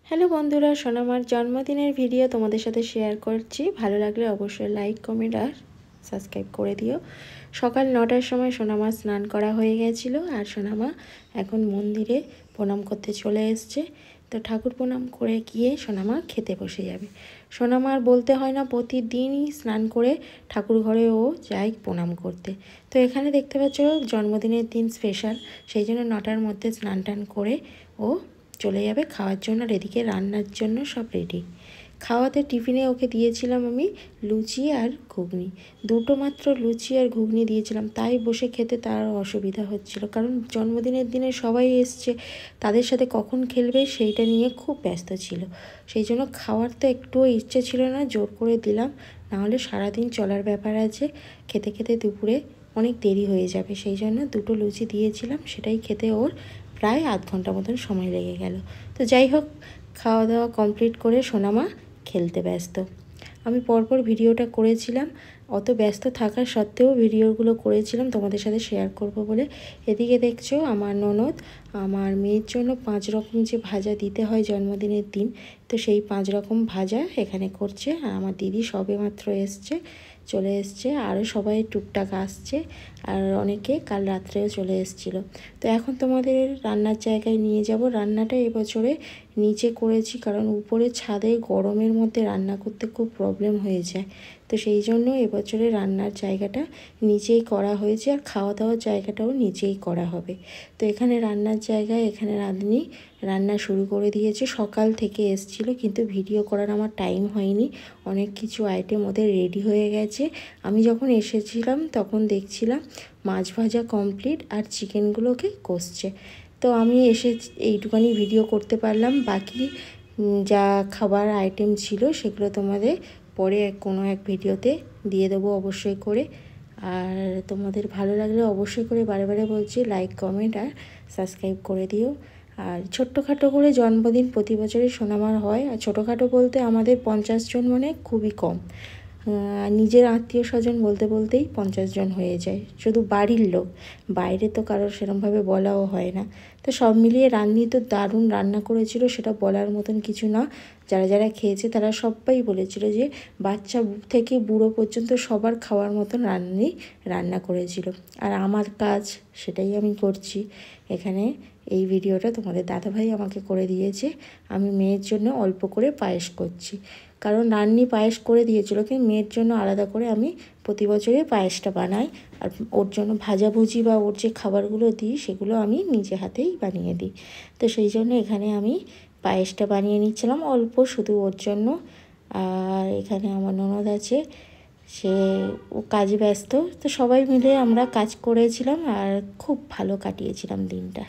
Hello বন্ধুরা, সোনামার জন্মদিনের video তোমাদের সাথে শেয়ার করছি। ভালো লাগলে অবশ্যই লাইক, কমেন্ট আর সাবস্ক্রাইব করে দিও। সকাল 9টার সময় সোনামা স্নান করা হয়ে গেছিলো আর সোনামা এখন মন্দিরে প্রণাম করতে চলে এসছে। তো ঠাকুর প্রণাম করে গিয়ে সোনামা খেতে বসে যাবে। সোনামার বলতে হয় না, প্রতিদিনই স্নান করে ঠাকুর ঘরে ও যায় প্রণাম করতে। তো এখানে দেখতে পাচ্ছ জন্মদিনের দিন স্পেশাল, সেই জন্য 9টার মধ্যে স্নান টান করে ও চলে যাবে খাওয়ার জন্য। আর এদিকে রান্নার জন্য সব রেডি। খাওয়াতে টিফিনে ওকে দিয়েছিলাম আমি লুচি আর ঘুগনি, দুটো মাত্র লুচি আর ঘুগনি দিয়েছিলাম, তাই বসে খেতে তার অসুবিধা হচ্ছিল, কারণ জন্মদিনের দিনে সবাই এসছে, তাদের সাথে কখন খেলবে সেইটা নিয়ে খুব ব্যস্ত ছিল। সেই জন্য খাওয়ার তো একটুও ইচ্ছে ছিল না, জোর করে দিলাম, নাহলে সারাদিন চলার ব্যাপার আছে, খেতে খেতে দুপুরে অনেক দেরি হয়ে যাবে। সেই জন্য দুটো লুচি দিয়েছিলাম, সেটাই খেতে ওর প্রায় আধ ঘন্টা মতন সময় লেগে গেল। তো যাই হোক, খাওয়া দাওয়া কমপ্লিট করে সোনামা খেলতে ব্যস্ত। আমি পরপর ভিডিওটা করেছিলাম, অত ব্যস্ত থাকা সত্ত্বেও ভিডিওগুলো করেছিলাম তোমাদের সাথে শেয়ার করব বলে। এদিকে দেখছো আমার ননদ আমার মেয়ের জন্য 5 রকম যে ভাজা দিতে হয় জন্মদিনের দিন, তো সেই 5 রকম ভাজা এখানে করছে। আর আমার দিদি সবে মাত্র চলে এসছে, আরও সবাই টুকটাক আসছে, আর অনেকে কাল রাত্রেও চলে এসেছিলো। তো এখন তোমাদের রান্নার জায়গায় নিয়ে যাব। রান্নাটা এবছরে নিচে করেছি, কারণ উপরে ছাদে গরমের মধ্যে রান্না করতে খুব প্রবলেম হয়ে যায়। তো সেই জন্য এবছরে রান্নার জায়গাটা নিচেই করা হয়েছে, আর খাওয়া দাওয়ার জায়গাটাও নিচেই করা হবে। তো এখানে রান্নার জায়গায় এখানে রান্না শুরু করে দিয়েছে। সকাল থেকে এসেছিল, কিন্তু ভিডিও করার আমার টাইম হয়নি, অনেক কিছু আইটেম ওদের রেডি হয়ে গেছে। আমি যখন এসেছিলাম তখন দেখছিলাম মাছ ভাজা কমপ্লিট আর চিকেনগুলোকে কষছে। তো আমি এসে এইটুখানি ভিডিও করতে পারলাম, বাকি যা খাবার আইটেম ছিল সেগুলো তোমাদের পরে কোনো এক ভিডিওতে দিয়ে দেবো অবশ্যই করে। আর তোমাদের ভালো লাগলে অবশ্যই করে বারে বারে বলছি লাইক, কমেন্ট আর সাবস্ক্রাইব করে দিও। আর ছোট্টখাটো করে জন্মদিন প্রতি বছরই সোনামার হয়, আর ছোটোখাটো বলতে আমাদের 50 জন মানে খুবই কম। নিজের আত্মীয় স্বজন বলতে বলতেই 50 জন হয়ে যায়, শুধু বাড়ির লোক, বাইরে তো কারোর সেরকমভাবে বলাও হয় না। তো সব মিলিয়ে রান্নি তো দারুণ রান্না করেছিল, সেটা বলার মতন কিছু না। যারা যারা খেয়েছে তারা সবাই বলেছিল যে বাচ্চা থেকে বুড়ো পর্যন্ত সবার খাওয়ার মতন রান্না করেছিল। আর আমার কাজ সেটাই আমি করছি এখানে। এই ভিডিওটা তোমাদের দাদাভাই আমাকে করে দিয়েছে, আমি মেয়ের জন্য অল্প করে পায়েস করছি, কারণ রান্নি পায়েস করে দিয়েছিল, কিন্তু মেয়ের জন্য আলাদা করে আমি প্রতি বছরই পায়েসটা বানাই। আর ওর জন্য ভাজাভুজি বা ওর যে খাবারগুলো দিই সেগুলো আমি নিজে হাতেই বানিয়ে দিই। তো সেই জন্য এখানে আমি পায়েসটা বানিয়ে নিচ্ছিলাম অল্প, শুধু ওর জন্য। আর এখানে আমার ননদ আছে, সে ও কাজে ব্যস্ত। তো সবাই মিলে আমরা কাজ করেছিলাম আর খুব ভালো কাটিয়েছিলাম দিনটা।